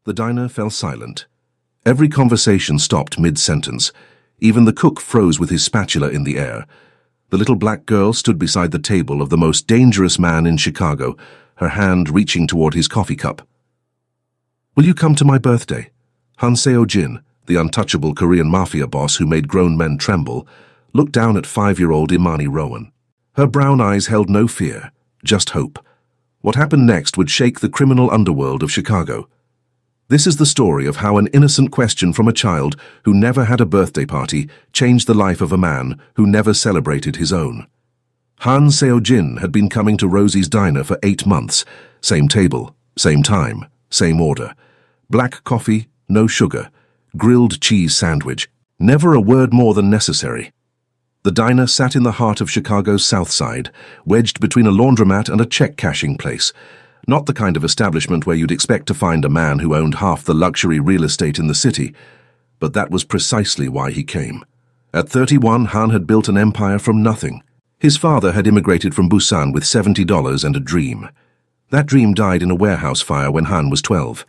The diner fell silent. Every conversation stopped mid-sentence. Even the cook froze with his spatula in the air. The little black girl stood beside the table of the most dangerous man in Chicago, her hand reaching toward his coffee cup. "Will you come to my birthday?" Han Seo-jin, the untouchable Korean Mafia boss who made grown men tremble, looked down at 5-year-old Imani Rowan. Her brown eyes held no fear, just hope. What happened next would shake the criminal underworld of Chicago. This is the story of how an innocent question from a child who never had a birthday party changed the life of a man who never celebrated his own. Han Seo-jin had been coming to Rosie's diner for 8 months. Same table, same time, same order. Black coffee, no sugar. Grilled cheese sandwich. Never a word more than necessary. The diner sat in the heart of Chicago's South Side, wedged between a laundromat and a check-cashing place. Not the kind of establishment where you'd expect to find a man who owned half the luxury real estate in the city. But that was precisely why he came. At 31, Han had built an empire from nothing. His father had immigrated from Busan with $70 and a dream. That dream died in a warehouse fire when Han was 12.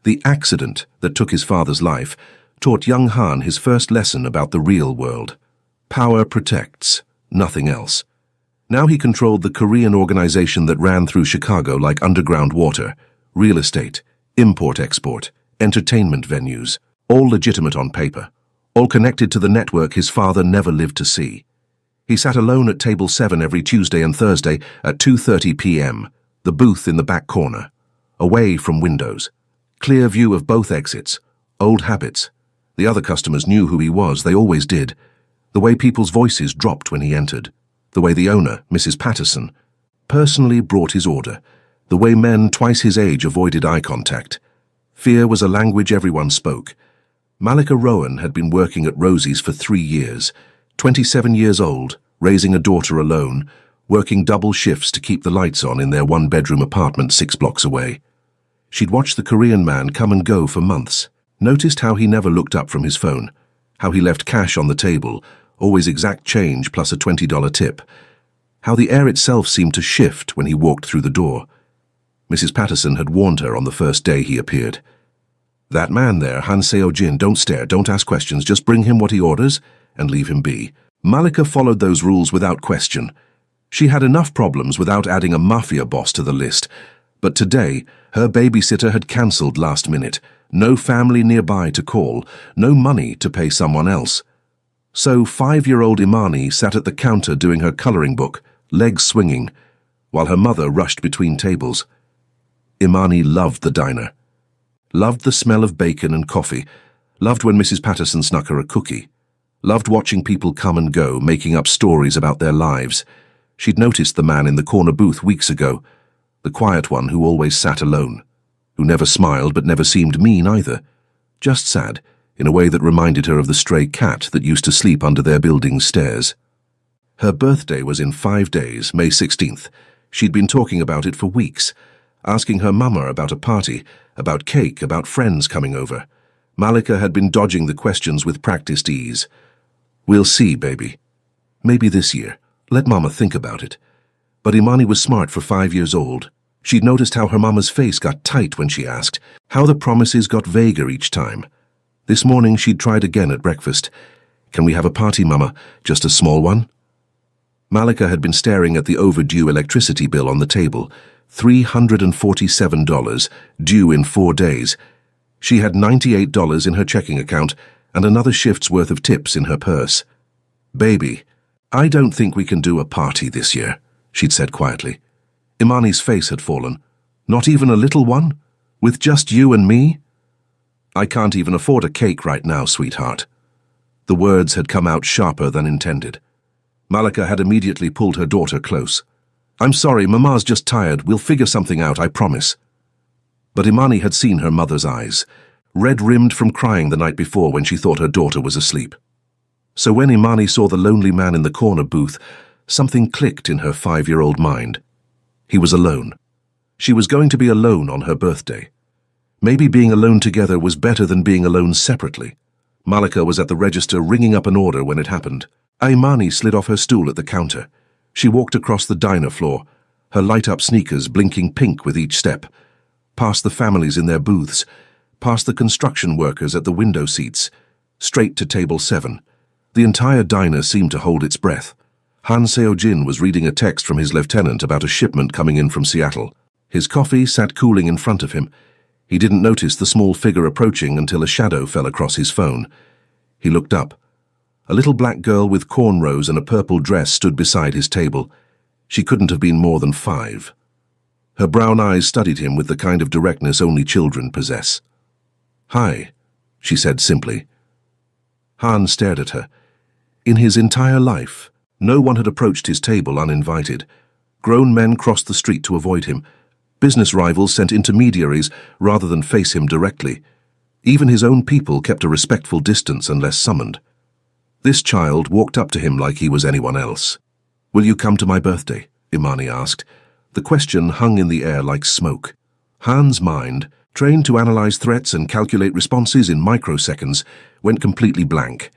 The accident that took his father's life taught young Han his first lesson about the real world. Power protects, nothing else. Now he controlled the Korean organization that ran through Chicago like underground water, real estate, import-export, entertainment venues, all legitimate on paper, all connected to the network his father never lived to see. He sat alone at table 7 every Tuesday and Thursday at 2:30 p.m., the booth in the back corner, away from windows. Clear view of both exits, old habits. The other customers knew who he was, they always did. The way people's voices dropped when he entered. The way the owner, Mrs. Patterson, personally brought his order. The way men twice his age avoided eye contact. Fear was a language everyone spoke. Malika Rowan had been working at Rosie's for 3 years, 27 years old, raising a daughter alone, working double shifts to keep the lights on in their one-bedroom apartment 6 blocks away. She'd watched the Korean man come and go for months, noticed how he never looked up from his phone, how he left cash on the table, always exact change plus a $20 tip, how the air itself seemed to shift when he walked through the door. Mrs. Patterson had warned her on the first day he appeared. "That man there, Han Seo-jin, don't stare, don't ask questions, just bring him what he orders and leave him be." Malika followed those rules without question. She had enough problems without adding a mafia boss to the list. But today, her babysitter had cancelled last minute. No family nearby to call, no money to pay someone else. So 5-year-old Imani sat at the counter doing her coloring book, legs swinging, while her mother rushed between tables. Imani loved the diner. Loved the smell of bacon and coffee. Loved when Mrs. Patterson snuck her a cookie. Loved watching people come and go, making up stories about their lives. She'd noticed the man in the corner booth weeks ago, the quiet one who always sat alone, who never smiled but never seemed mean either, just sad, in a way that reminded her of the stray cat that used to sleep under their building's stairs. Her birthday was in 5 days, May 16th. She'd been talking about it for weeks, asking her mama about a party, about cake, about friends coming over. Malika had been dodging the questions with practiced ease. "We'll see, baby. Maybe this year. Let mama think about it." But Imani was smart for 5 years old. She'd noticed how her mama's face got tight when she asked, how the promises got vaguer each time. This morning she'd tried again at breakfast. "Can we have a party, Mama? Just a small one?" Malika had been staring at the overdue electricity bill on the table. $347, due in 4 days. She had $98 in her checking account and another shift's worth of tips in her purse. "Baby, I don't think we can do a party this year," she'd said quietly. Imani's face had fallen. "Not even a little one? With just you and me?" "I can't even afford a cake right now, sweetheart." The words had come out sharper than intended. Malika had immediately pulled her daughter close. "I'm sorry, Mama's just tired. We'll figure something out, I promise." But Imani had seen her mother's eyes, red-rimmed from crying the night before when she thought her daughter was asleep. So when Imani saw the lonely man in the corner booth, something clicked in her 5-year-old mind. He was alone. She was going to be alone on her birthday. Maybe being alone together was better than being alone separately. Malika was at the register ringing up an order when it happened. Imani slid off her stool at the counter. She walked across the diner floor, her light-up sneakers blinking pink with each step, past the families in their booths, past the construction workers at the window seats, straight to table 7. The entire diner seemed to hold its breath. Han Seo-jin was reading a text from his lieutenant about a shipment coming in from Seattle. His coffee sat cooling in front of him. He didn't notice the small figure approaching until a shadow fell across his phone. He looked up. A little black girl with cornrows and a purple dress stood beside his table. She couldn't have been more than 5. Her brown eyes studied him with the kind of directness only children possess. "Hi," she said simply. Han stared at her. In his entire life, no one had approached his table uninvited. Grown men crossed the street to avoid him. Business rivals sent intermediaries rather than face him directly. Even his own people kept a respectful distance unless summoned. This child walked up to him like he was anyone else. "Will you come to my birthday?" Imani asked. The question hung in the air like smoke. Han's mind, trained to analyze threats and calculate responses in microseconds, went completely blank.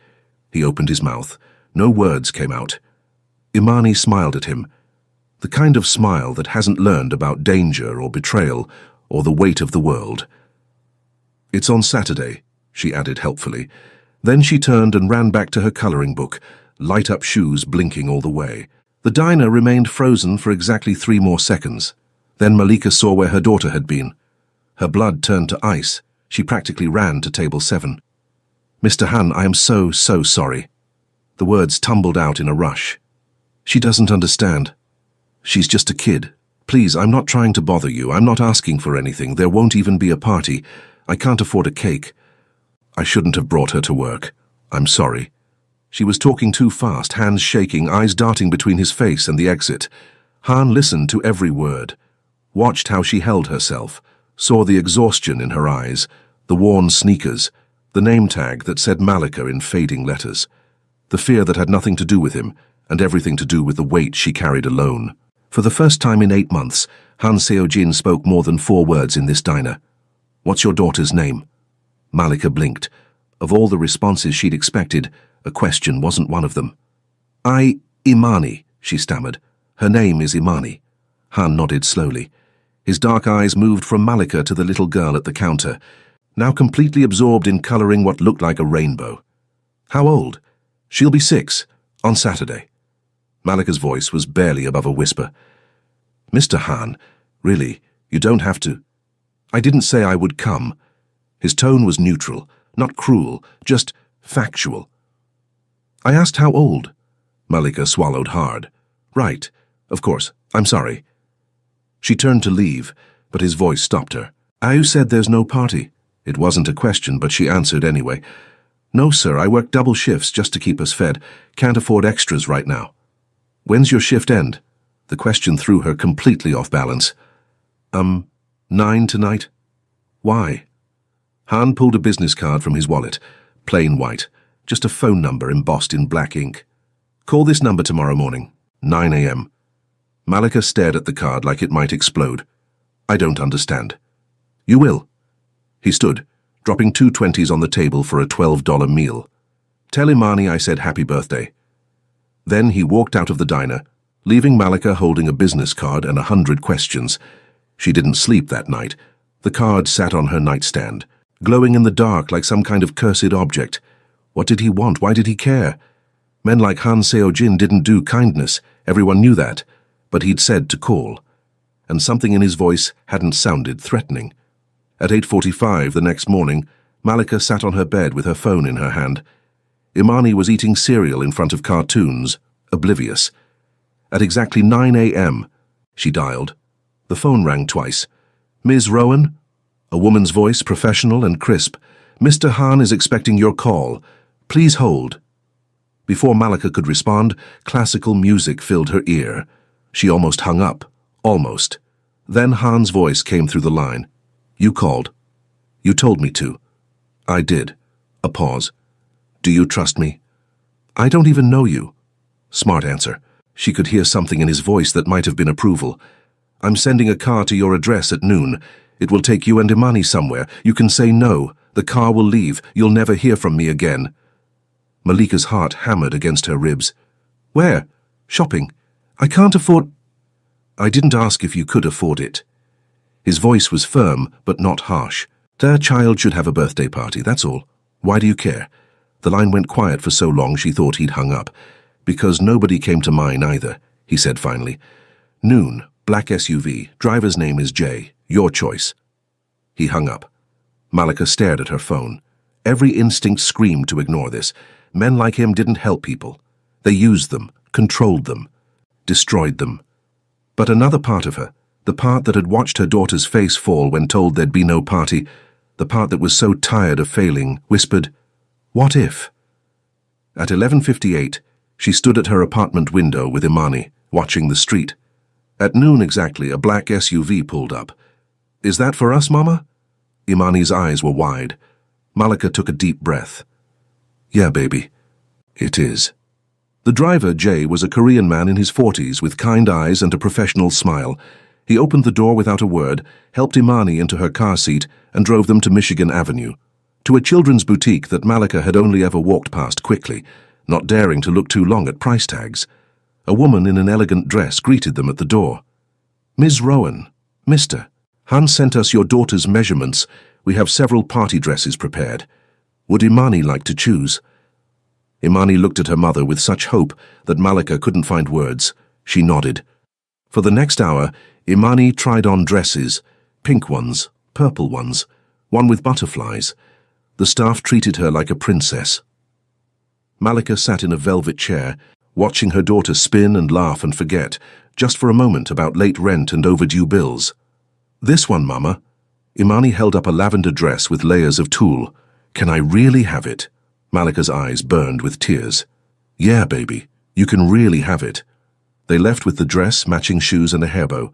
He opened his mouth. No words came out. Imani smiled at him. The kind of smile that hasn't learned about danger or betrayal or the weight of the world. "It's on Saturday," she added helpfully. Then she turned and ran back to her coloring book, light-up shoes blinking all the way. The diner remained frozen for exactly 3 more seconds. Then Malika saw where her daughter had been. Her blood turned to ice. She practically ran to table 7. "Mr. Han, I am so sorry." The words tumbled out in a rush. "She doesn't understand. She's just a kid. Please, I'm not trying to bother you. I'm not asking for anything. There won't even be a party. I can't afford a cake. I shouldn't have brought her to work. I'm sorry." She was talking too fast, hands shaking, eyes darting between his face and the exit. Han listened to every word, watched how she held herself, saw the exhaustion in her eyes, the worn sneakers, the name tag that said Malika in fading letters, the fear that had nothing to do with him and everything to do with the weight she carried alone. For the first time in 8 months, Han Seo-jin spoke more than 4 words in this diner. "What's your daughter's name?" Malika blinked. Of all the responses she'd expected, a question wasn't one of them. Imani," she stammered. "Her name is Imani." Han nodded slowly. His dark eyes moved from Malika to the little girl at the counter, now completely absorbed in coloring what looked like a rainbow. "How old?" "She'll be 6, on Saturday." Malika's voice was barely above a whisper. "Mr. Han, really, you don't have to." "I didn't say I would come." His tone was neutral, not cruel, just factual. "I asked how old." Malika swallowed hard. "Right, of course, I'm sorry." She turned to leave, but his voice stopped her. "Ayu said there's no party." It wasn't a question, but she answered anyway. "No, sir, I work double shifts just to keep us fed. Can't afford extras right now." "When's your shift end?" The question threw her completely off balance. 9 tonight." "Why?" Han pulled a business card from his wallet, plain white, just a phone number embossed in black ink. "Call this number tomorrow morning, 9 a.m. Malika stared at the card like it might explode. "I don't understand." "You will." He stood, dropping 2 20s on the table for a $12 meal. "Tell Imani I said happy birthday." Then he walked out of the diner, leaving Malika holding a business card and 100 questions. She didn't sleep that night. The card sat on her nightstand, glowing in the dark like some kind of cursed object. What did he want? Why did he care? Men like Han Seo-jin didn't do kindness. Everyone knew that. But he'd said to call. And something in his voice hadn't sounded threatening. At 8:45 the next morning, Malika sat on her bed with her phone in her hand. Imani was eating cereal in front of cartoons, oblivious. At exactly 9 a.m., she dialed. The phone rang twice. "Ms. Rowan?" A woman's voice, professional and crisp. "Mr. Han is expecting your call. Please hold." Before Malika could respond, classical music filled her ear. She almost hung up. Almost. Then Han's voice came through the line. "You called. You told me to." "I did." A pause. "Do you trust me?" "I don't even know you." Smart answer. She could hear something in his voice that might have been approval. "I'm sending a car to your address at noon. It will take you and Imani somewhere. You can say no. The car will leave. You'll never hear from me again." Malika's heart hammered against her ribs. "Where?" "Shopping. I can't afford—" "I didn't ask if you could afford it." His voice was firm, but not harsh. Their child should have a birthday party, that's all. Why do you care? The line went quiet for so long she thought he'd hung up. Because nobody came to mine either, he said finally. Noon, black SUV, driver's name is Jay, your choice. He hung up. Malika stared at her phone. Every instinct screamed to ignore this. Men like him didn't help people. They used them, controlled them, destroyed them. But another part of her, the part that had watched her daughter's face fall when told there'd be no party, the part that was so tired of failing, whispered, "What if?" At 11:58, she stood at her apartment window with Imani, watching the street. At noon exactly, a black SUV pulled up. "Is that for us, Mama?" Imani's eyes were wide. Malika took a deep breath. "Yeah, baby, it is." The driver, Jay, was a Korean man in his 40s with kind eyes and a professional smile. He opened the door without a word, helped Imani into her car seat, and drove them to Michigan Avenue, to a children's boutique that Malika had only ever walked past quickly, not daring to look too long at price tags. A woman in an elegant dress greeted them at the door. "Ms. Rowan, Mr. Hans sent us your daughter's measurements. We have several party dresses prepared. Would Imani like to choose?" Imani looked at her mother with such hope that Malika couldn't find words. She nodded. For the next hour, Imani tried on dresses, pink ones, purple ones, one with butterflies. The staff treated her like a princess. Malika sat in a velvet chair, watching her daughter spin and laugh and forget, just for a moment, about late rent and overdue bills. "This one, Mama." Imani held up a lavender dress with layers of tulle. "Can I really have it?" Malika's eyes burned with tears. "Yeah, baby, you can really have it." They left with the dress, matching shoes and a hairbow.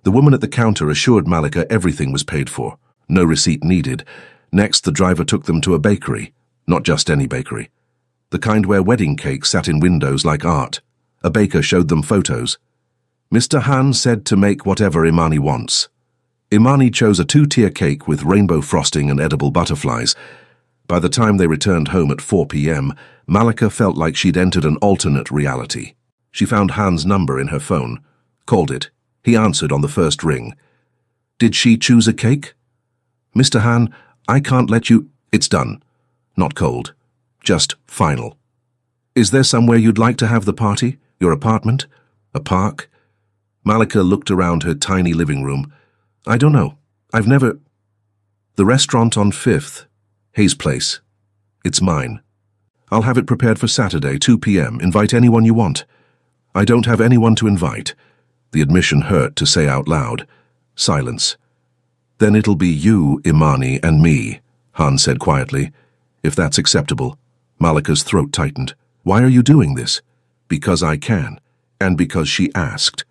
The woman at the counter assured Malika everything was paid for. No receipt needed. Next, the driver took them to a bakery. Not just any bakery. The kind where wedding cakes sat in windows like art. A baker showed them photos. "Mr. Han said to make whatever Imani wants." Imani chose a 2-tier cake with rainbow frosting and edible butterflies. By the time they returned home at 4 p.m., Malika felt like she'd entered an alternate reality. She found Han's number in her phone. Called it. He answered on the first ring. "Did she choose a cake?" "Mr. Han, I can't let you—" "It's done. Not cold. Just final." "Is there somewhere you'd like to have the party? Your apartment? A park?" Malika looked around her tiny living room. "I don't know. I've never—" "The restaurant on 5th. Hayes Place. It's mine. I'll have it prepared for Saturday, 2 p.m. Invite anyone you want." "I don't have anyone to invite." The admission hurt to say out loud. Silence. "Then it'll be you, Imani, and me," Han said quietly. "If that's acceptable." Malika's throat tightened. "Why are you doing this?" "Because I can, and because she asked."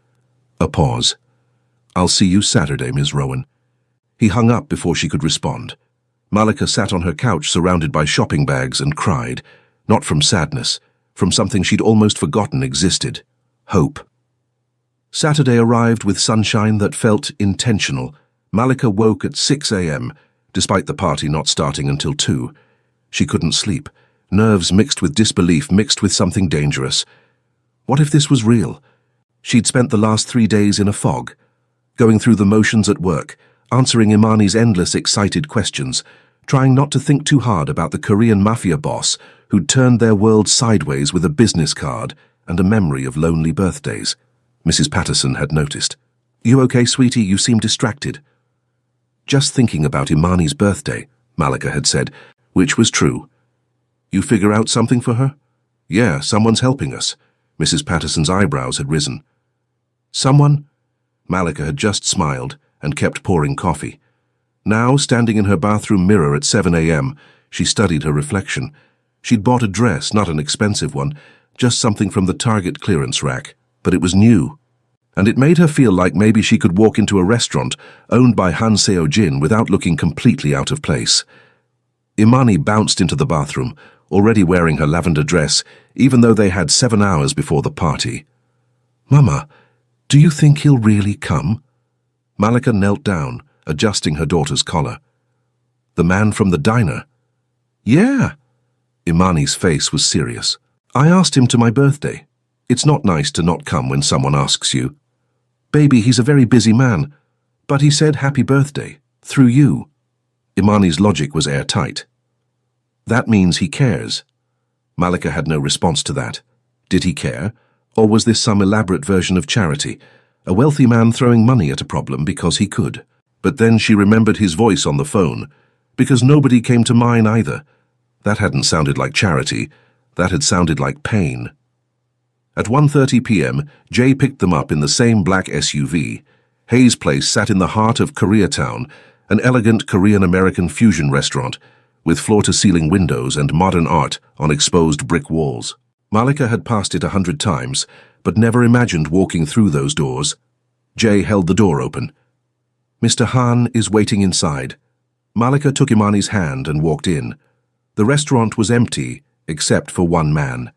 A pause. "I'll see you Saturday, Ms. Rowan." He hung up before she could respond. Malika sat on her couch surrounded by shopping bags and cried, not from sadness, from something she'd almost forgotten existed. Hope. Saturday arrived with sunshine that felt intentional. Malika woke at 6 a.m., despite the party not starting until 2. She couldn't sleep. Nerves mixed with disbelief, mixed with something dangerous. What if this was real? She'd spent the last 3 days in a fog, going through the motions at work, answering Imani's endless excited questions, trying not to think too hard about the Korean Mafia boss who'd turned their world sideways with a business card and a memory of lonely birthdays. Mrs. Patterson had noticed. "You okay, sweetie? You seem distracted." "Just thinking about Imani's birthday," Malika had said, which was true. "You figure out something for her?" "Yeah, someone's helping us." Mrs. Patterson's eyebrows had risen. "Someone?" Malika had just smiled and kept pouring coffee. Now, standing in her bathroom mirror at 7 a.m., she studied her reflection. She'd bought a dress, not an expensive one, just something from the Target clearance rack, but it was new. And it made her feel like maybe she could walk into a restaurant owned by Han Seo-jin without looking completely out of place. Imani bounced into the bathroom, already wearing her lavender dress, even though they had 7 hours before the party. "Mama, do you think he'll really come?" Malika knelt down, adjusting her daughter's collar. "The man from the diner?" "Yeah." Imani's face was serious. "I asked him to my birthday. It's not nice to not come when someone asks you." "Baby, he's a very busy man. But he said happy birthday, through you." Imani's logic was airtight. That means he cares. Malika had no response to that. Did he care? Or was this some elaborate version of charity? A wealthy man throwing money at a problem because he could. But then she remembered his voice on the phone, because nobody came to mine either. That hadn't sounded like charity. That had sounded like pain. At 1:30 p.m., Jay picked them up in the same black SUV. Hayes' place sat in the heart of Koreatown, an elegant Korean-American fusion restaurant, with floor-to-ceiling windows and modern art on exposed brick walls. Malika had passed it 100 times, but never imagined walking through those doors. Jay held the door open. "Mr. Han is waiting inside." Malika took Imani's hand and walked in. The restaurant was empty, except for one man.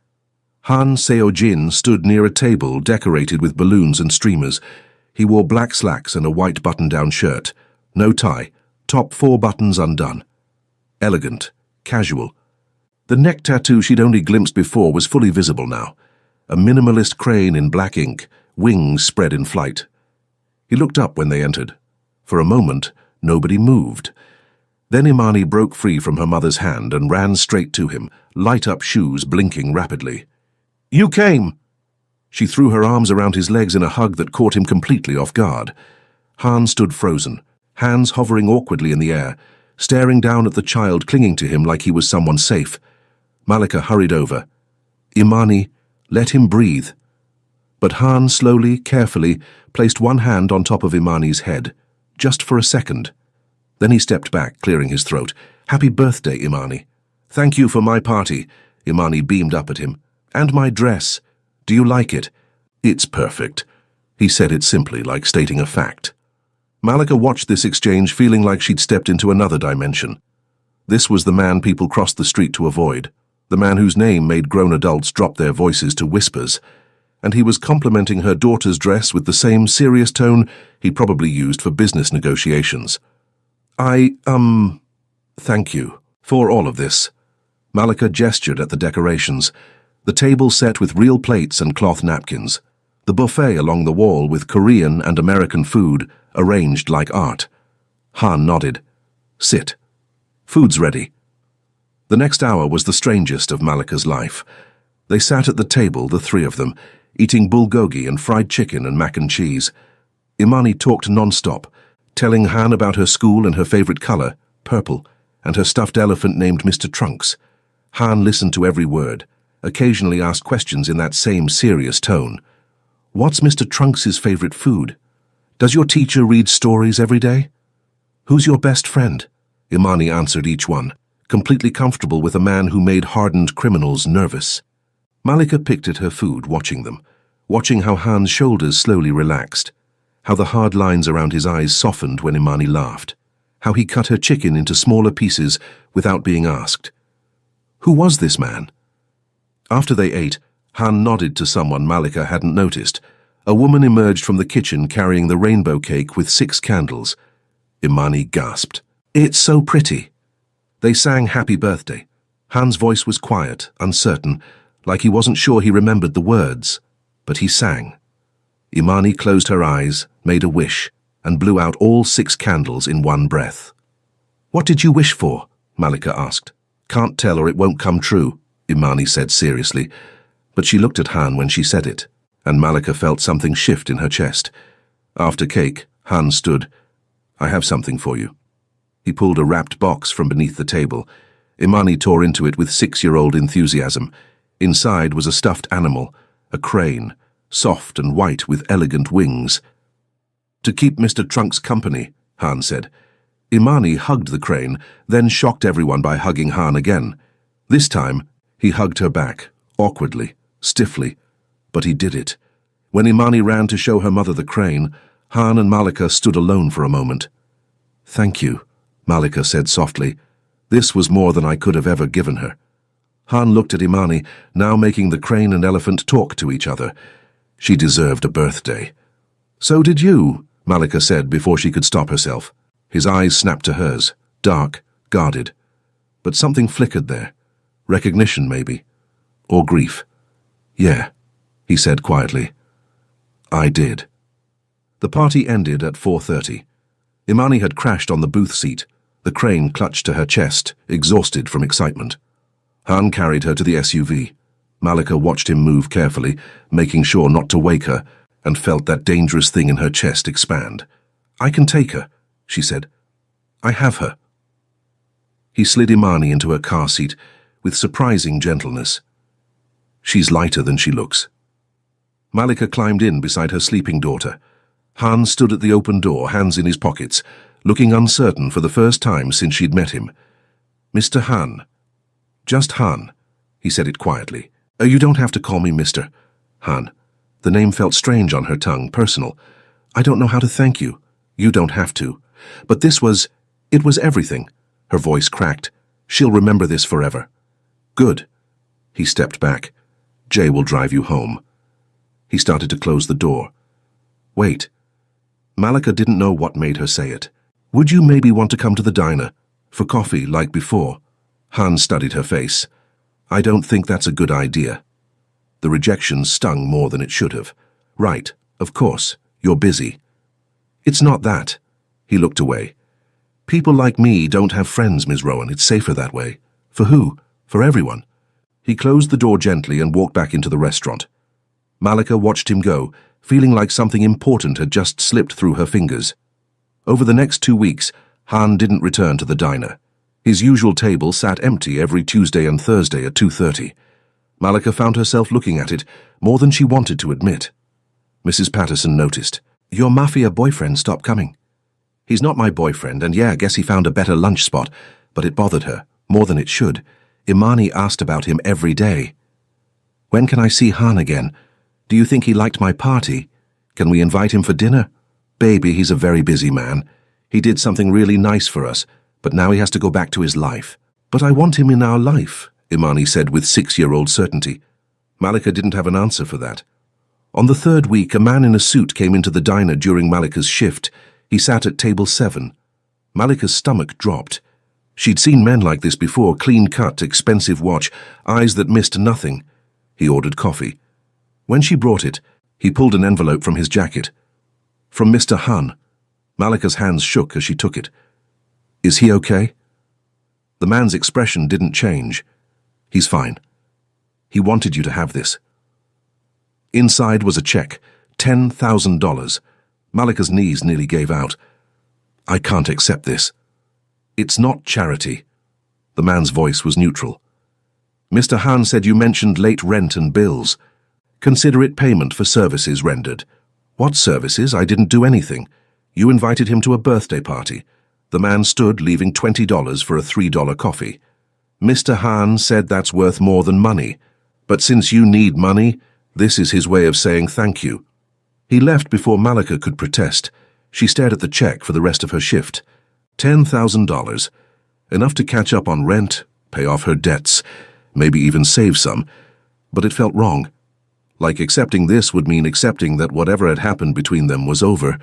Han Seo-jin stood near a table decorated with balloons and streamers. He wore black slacks and a white button-down shirt. No tie, top 4 buttons undone. Elegant, casual. The neck tattoo she'd only glimpsed before was fully visible now. A minimalist crane in black ink, wings spread in flight. He looked up when they entered. For a moment, nobody moved. Then Imani broke free from her mother's hand and ran straight to him, light-up shoes blinking rapidly. "You came!" She threw her arms around his legs in a hug that caught him completely off guard. Han stood frozen, hands hovering awkwardly in the air, staring down at the child clinging to him like he was someone safe. Malika hurried over. "Imani, let him breathe." But Han slowly, carefully, placed one hand on top of Imani's head, just for a second. Then he stepped back, clearing his throat. "Happy birthday, Imani." "Thank you for my party." Imani beamed up at him. "And my dress. Do you like it?" "It's perfect." He said it simply, like stating a fact. Malika watched this exchange, feeling like she'd stepped into another dimension. This was the man people crossed the street to avoid, the man whose name made grown adults drop their voices to whispers, and he was complimenting her daughter's dress with the same serious tone he probably used for business negotiations. Thank you for all of this." Malika gestured at the decorations, the table set with real plates and cloth napkins, the buffet along the wall with Korean and American food arranged like art. Han nodded. "Sit. Food's ready." The next hour was the strangest of Malika's life. They sat at the table, the three of them, eating bulgogi and fried chicken and mac and cheese. Imani talked non-stop, telling Han about her school and her favorite color, purple, and her stuffed elephant named Mr. Trunks. Han listened to every word, occasionally asked questions in that same serious tone. "What's Mr. Trunks's favorite food? Does your teacher read stories every day? Who's your best friend?" Imani answered each one, completely comfortable with a man who made hardened criminals nervous. Malika picked at her food, watching them, watching how Han's shoulders slowly relaxed, how the hard lines around his eyes softened when Imani laughed, how he cut her chicken into smaller pieces without being asked. Who was this man? After they ate, Han nodded to someone Malika hadn't noticed. A woman emerged from the kitchen carrying the rainbow cake with 6 candles. Imani gasped. "It's so pretty." They sang happy birthday. Han's voice was quiet, uncertain, like he wasn't sure he remembered the words, but he sang. Imani closed her eyes, made a wish, and blew out all 6 candles in one breath. "What did you wish for?" Malika asked. "Can't tell or it won't come true," Imani said seriously, but she looked at Han when she said it, and Malika felt something shift in her chest. After cake, Han stood. "I have something for you." He pulled a wrapped box from beneath the table. Imani tore into it with 6-year-old enthusiasm. Inside was a stuffed animal, a crane, soft and white with elegant wings. "To keep Mr. Trunks company," Han said. Imani hugged the crane, then shocked everyone by hugging Han again. This time, he hugged her back, awkwardly, stiffly, but he did it. When Imani ran to show her mother the crane, Han and Malika stood alone for a moment. "Thank you," Malika said softly. "This was more than I could have ever given her." Han looked at Imani, now making the crane and elephant talk to each other. She deserved a birthday. "So did you," Malika said before she could stop herself. His eyes snapped to hers, dark, guarded. But something flickered there. Recognition, maybe. Or grief. "Yeah," he said quietly. "I did." The party ended at 4:30. Imani had crashed on the booth seat. The crane clutched to her chest, exhausted from excitement. Han carried her to the SUV. Malika watched him move carefully, making sure not to wake her, and felt that dangerous thing in her chest expand. "I can take her," she said. "I have her." He slid Imani into her car seat with surprising gentleness. "She's lighter than she looks." Malika climbed in beside her sleeping daughter. Han stood at the open door, hands in his pockets, looking uncertain for the first time since she'd met him. "Mr. Han." "Just Han." He said it quietly. You don't have to call me Mr. Han." The name felt strange on her tongue, personal. "I don't know how to thank you." "You don't have to. But it was everything." Her voice cracked. "She'll remember this forever." "Good." He stepped back. "Jay will drive you home." He started to close the door. "Wait." Malika didn't know what made her say it. "Would you maybe want to come to the diner? For coffee, like before?" Han studied her face. "I don't think that's a good idea." The rejection stung more than it should have. "Right, of course, you're busy." "It's not that." He looked away. "People like me don't have friends, Ms. Rowan. It's safer that way." "For who? For everyone." He closed the door gently and walked back into the restaurant. Malika watched him go, feeling like something important had just slipped through her fingers. Over the next 2 weeks, Han didn't return to the diner. His usual table sat empty every Tuesday and Thursday at 2:30. Malika found herself looking at it more than she wanted to admit. Mrs. Patterson noticed. "Your Mafia boyfriend stopped coming." "He's not my boyfriend, and yeah, I guess he found a better lunch spot," but it bothered her, more than it should. Imani asked about him every day. "When can I see Han again? Do you think he liked my party? Can we invite him for dinner?" "Baby, he's a very busy man. He did something really nice for us, but now he has to go back to his life." "But I want him in our life," Imani said with 6-year-old certainty. Malika didn't have an answer for that. On the 3rd week, a man in a suit came into the diner during Malika's shift. He sat at table 7. Malika's stomach dropped. She'd seen men like this before, clean-cut, expensive watch, eyes that missed nothing. He ordered coffee. When she brought it, he pulled an envelope from his jacket. "From Mr. Han." Malika's hands shook as she took it. "Is he okay?" The man's expression didn't change. "He's fine. He wanted you to have this." Inside was a check, $10,000. Malika's knees nearly gave out. "I can't accept this." "It's not charity." The man's voice was neutral. "Mr. Han said you mentioned late rent and bills. Consider it payment for services rendered." "What services? I didn't do anything. You invited him to a birthday party." The man stood, leaving $20 for a $3 coffee. "Mr. Han said that's worth more than money. But since you need money, this is his way of saying thank you." He left before Malika could protest. She stared at the check for the rest of her shift. $10,000. Enough to catch up on rent, pay off her debts, maybe even save some. But it felt wrong. Like accepting this would mean accepting that whatever had happened between them was over.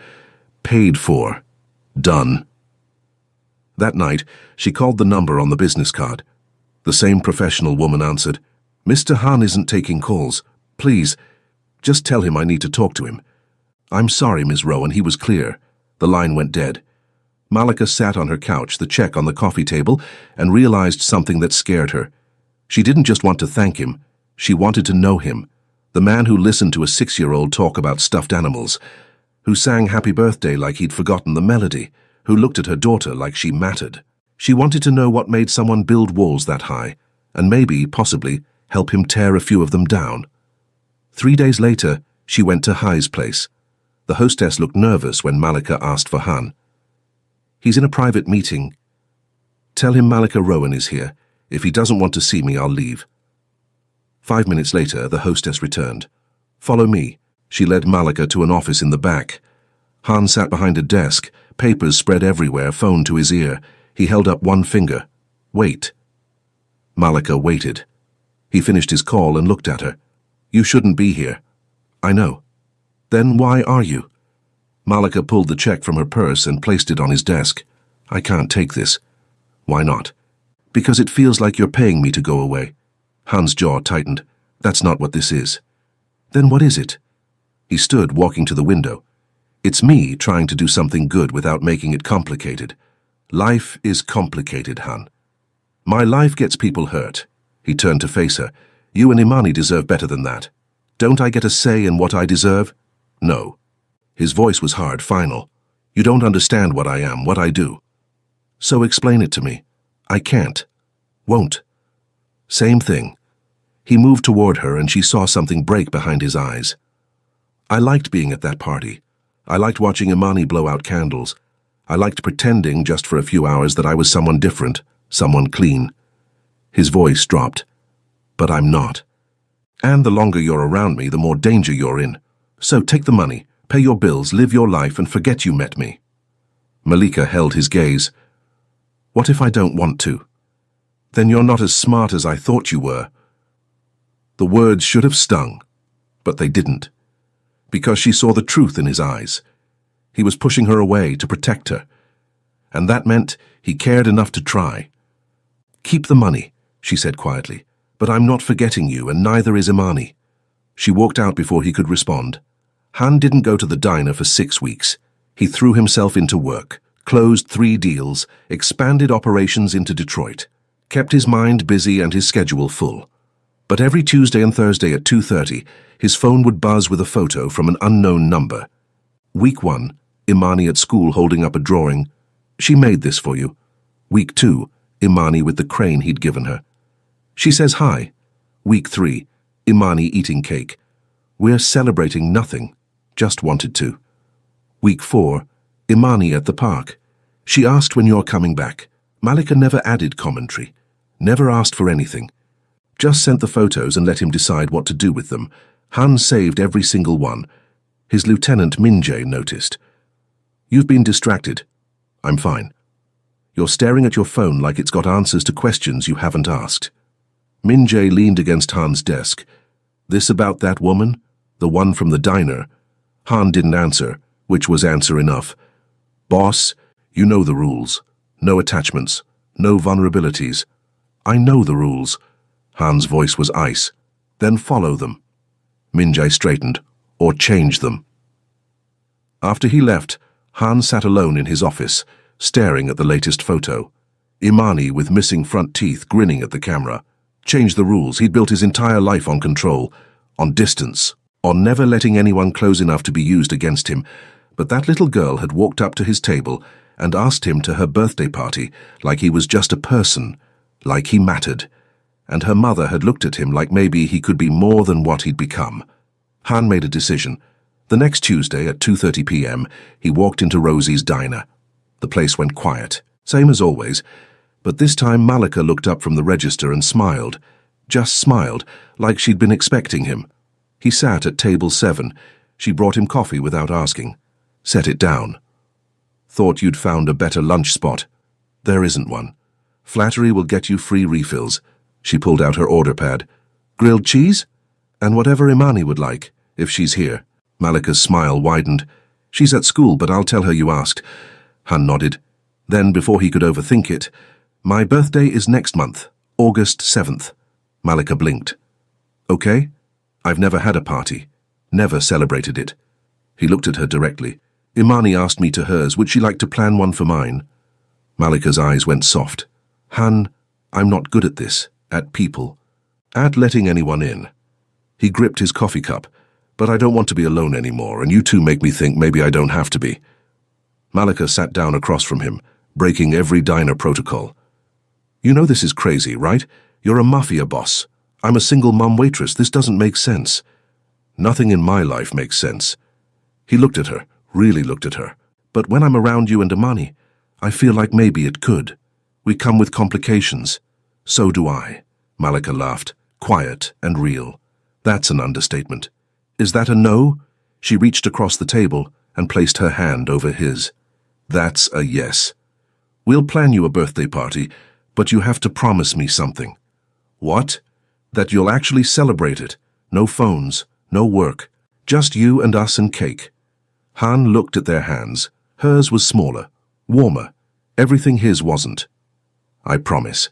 Paid for. Done. That night, she called the number on the business card. The same professional woman answered. "Mr. Han isn't taking calls. Please, just tell him I need to talk to him." "I'm sorry, Ms. Rowan, he was clear." The line went dead. Malika sat on her couch, the check on the coffee table, and realized something that scared her. She didn't just want to thank him. She wanted to know him. The man who listened to a 6-year-old talk about stuffed animals, who sang happy birthday like he'd forgotten the melody, who looked at her daughter like she mattered. She wanted to know what made someone build walls that high, and maybe, possibly, help him tear a few of them down. 3 days later, she went to Hai's place. The hostess looked nervous when Malika asked for Han. "He's in a private meeting. Tell him Malika Rowan is here. If he doesn't want to see me, I'll leave." 5 minutes later, the hostess returned. "Follow me." She led Malika to an office in the back. Han sat behind a desk, papers spread everywhere, phone to his ear. He held up one finger. "Wait." Malika waited. He finished his call and looked at her. "You shouldn't be here." "I know." "Then why are you?" Malika pulled the check from her purse and placed it on his desk. "I can't take this." "Why not?" "Because it feels like you're paying me to go away." Han's jaw tightened. "That's not what this is." "Then what is it?" He stood, walking to the window. "It's me trying to do something good without making it complicated. Life is complicated, Han. My life gets people hurt. He turned to face her. You and Imani deserve better than that. Don't I get a say in what I deserve? No. His voice was hard, final. You don't understand what I am, what I do. So explain it to me. I can't. Won't. Same thing. He moved toward her and she saw something break behind his eyes. I liked being at that party. I liked watching Imani blow out candles. I liked pretending just for a few hours that I was someone different, someone clean. His voice dropped. But I'm not. And the longer you're around me, the more danger you're in. So take the money, pay your bills, live your life, and forget you met me. Malika held his gaze. What if I don't want to? Then you're not as smart as I thought you were. The words should have stung, but they didn't. Because she saw the truth in his eyes. He was pushing her away to protect her. And that meant he cared enough to try. Keep the money, she said quietly, but I'm not forgetting you, and neither is Imani. She walked out before he could respond. Han didn't go to the diner for 6 weeks. He threw himself into work, closed 3 deals, expanded operations into Detroit, kept his mind busy and his schedule full. But every Tuesday and Thursday at 2:30, his phone would buzz with a photo from an unknown number. Week 1, Imani at school holding up a drawing. She made this for you. Week 2, Imani with the crane he'd given her. She says hi. Week 3, Imani eating cake. We're celebrating nothing, just wanted to. Week 4, Imani at the park. She asked when you're coming back. Malika never added commentary, never asked for anything. Just sent the photos and let him decide what to do with them. Han saved every single one. His lieutenant Min-jae noticed. You've been distracted. I'm fine. You're staring at your phone like it's got answers to questions you haven't asked. Min-jae leaned against Han's desk. This about that woman? The one from the diner? Han didn't answer, which was answer enough. Boss, you know the rules. No attachments, no vulnerabilities. I know the rules. Han's voice was ice. Then follow them. Min-jae straightened, or change them. After he left, Han sat alone in his office, staring at the latest photo. Imani with missing front teeth grinning at the camera. Changed the rules. He'd built his entire life on control, on distance, on never letting anyone close enough to be used against him. But that little girl had walked up to his table and asked him to her birthday party like he was just a person, like he mattered. And her mother had looked at him like maybe he could be more than what he'd become. Han made a decision. The next Tuesday at 2:30 p.m., he walked into Rosie's diner. The place went quiet, same as always, but this time Malika looked up from the register and smiled, just smiled, like she'd been expecting him. He sat at table 7. She brought him coffee without asking. Set it down. Thought you'd found a better lunch spot. There isn't one. Flattery will get you free refills. She pulled out her order pad. Grilled cheese? And whatever Imani would like, if she's here. Malika's smile widened. She's at school, but I'll tell her you asked. Han nodded. Then, before he could overthink it, my birthday is next month, August 7th. Malika blinked. Okay? I've never had a party. Never celebrated it. He looked at her directly. Imani asked me to hers. Would she like to plan one for mine? Malika's eyes went soft. Han, I'm not good at this. At people. At letting anyone in. He gripped his coffee cup. But I don't want to be alone anymore, and you two make me think maybe I don't have to be. Malika sat down across from him, breaking every diner protocol. You know this is crazy, right? You're a Mafia boss. I'm a single mum waitress. This doesn't make sense. Nothing in my life makes sense. He looked at her, really looked at her. But when I'm around you and Imani, I feel like maybe it could. We come with complications. So do I. Malika laughed, quiet and real. That's an understatement. Is that a no? She reached across the table and placed her hand over his. That's a yes. We'll plan you a birthday party, but you have to promise me something. What? That you'll actually celebrate it. No phones, no work. Just you and us and cake. Han looked at their hands. Hers was smaller, warmer. Everything his wasn't. I promise.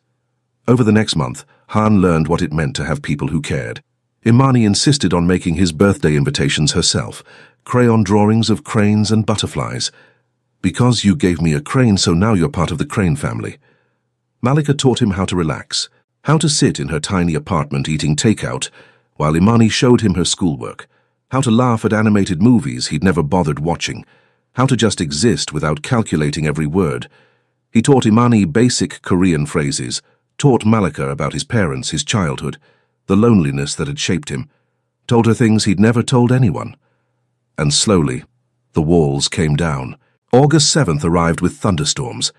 Over the next month, Han learned what it meant to have people who cared. Imani insisted on making his birthday invitations herself, crayon drawings of cranes and butterflies. Because you gave me a crane, so now you're part of the crane family. Malika taught him how to relax, how to sit in her tiny apartment eating takeout, while Imani showed him her schoolwork, how to laugh at animated movies he'd never bothered watching, how to just exist without calculating every word. He taught Imani basic Korean phrases, taught Malika about his parents, his childhood, the loneliness that had shaped him, told her things he'd never told anyone. And slowly, the walls came down. August 7th arrived with thunderstorms.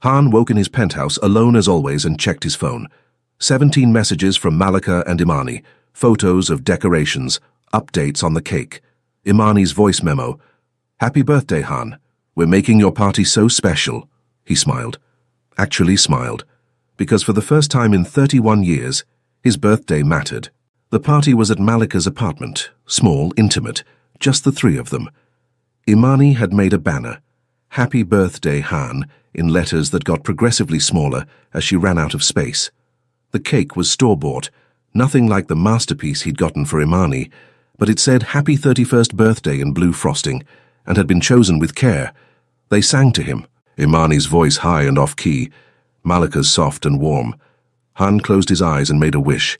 Han woke in his penthouse alone as always and checked his phone. 17 messages from Malika and Imani, photos of decorations, updates on the cake. Imani's voice memo. "Happy birthday, Han. We're making your party so special." He smiled. Actually smiled. Because for the first time in 31 years, his birthday mattered. The party was at Malika's apartment, small, intimate, just the three of them. Imani had made a banner, "Happy Birthday, Han," in letters that got progressively smaller as she ran out of space. The cake was store-bought, nothing like the masterpiece he'd gotten for Imani, but it said "Happy 31st Birthday" in blue frosting, and had been chosen with care. They sang to him, Imani's voice high and off-key, Malika's soft and warm. Han closed his eyes and made a wish.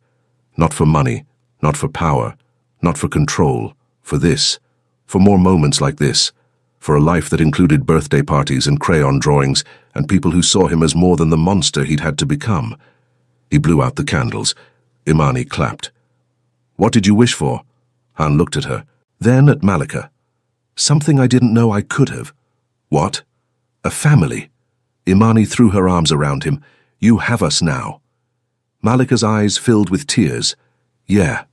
Not for money, not for power, not for control, for this, for more moments like this, for a life that included birthday parties and crayon drawings and people who saw him as more than the monster he'd had to become. He blew out the candles. Imani clapped. "What did you wish for?" Han looked at her, then at Malika. "Something I didn't know I could have." "What?" "A family." Imani threw her arms around him. "You have us now." Malika's eyes filled with tears. "Yeah,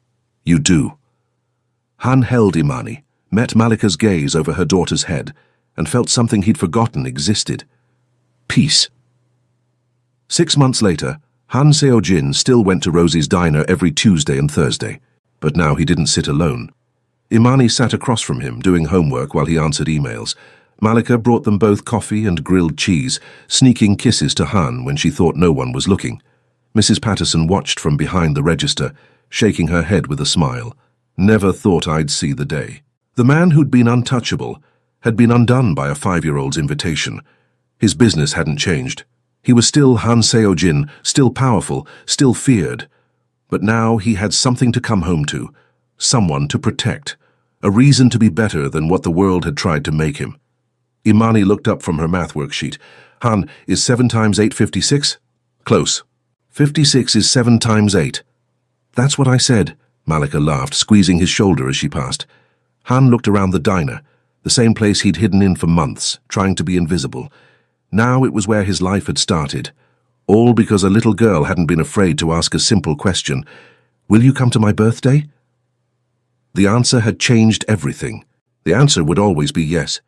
you do." Han held Imani, met Malika's gaze over her daughter's head, and felt something he'd forgotten existed. Peace. 6 months later, Han Seo-jin still went to Rosie's diner every Tuesday and Thursday, but now he didn't sit alone. Imani sat across from him, doing homework while he answered emails. Malika brought them both coffee and grilled cheese, sneaking kisses to Han when she thought no one was looking. Mrs. Patterson watched from behind the register, shaking her head with a smile. "Never thought I'd see the day." The man who'd been untouchable had been undone by a 5-year-old's invitation. His business hadn't changed. He was still Han Seo-jin, still powerful, still feared. But now he had something to come home to, someone to protect, a reason to be better than what the world had tried to make him. Imani looked up from her math worksheet. "Han, is 7 times 8 56? "Close. 56 is 7 times 8. "That's what I said," Malika laughed, squeezing his shoulder as she passed. Han looked around the diner, the same place he'd hidden in for months, trying to be invisible. Now it was where his life had started, all because a little girl hadn't been afraid to ask a simple question. "Will you come to my birthday?" The answer had changed everything. The answer would always be yes.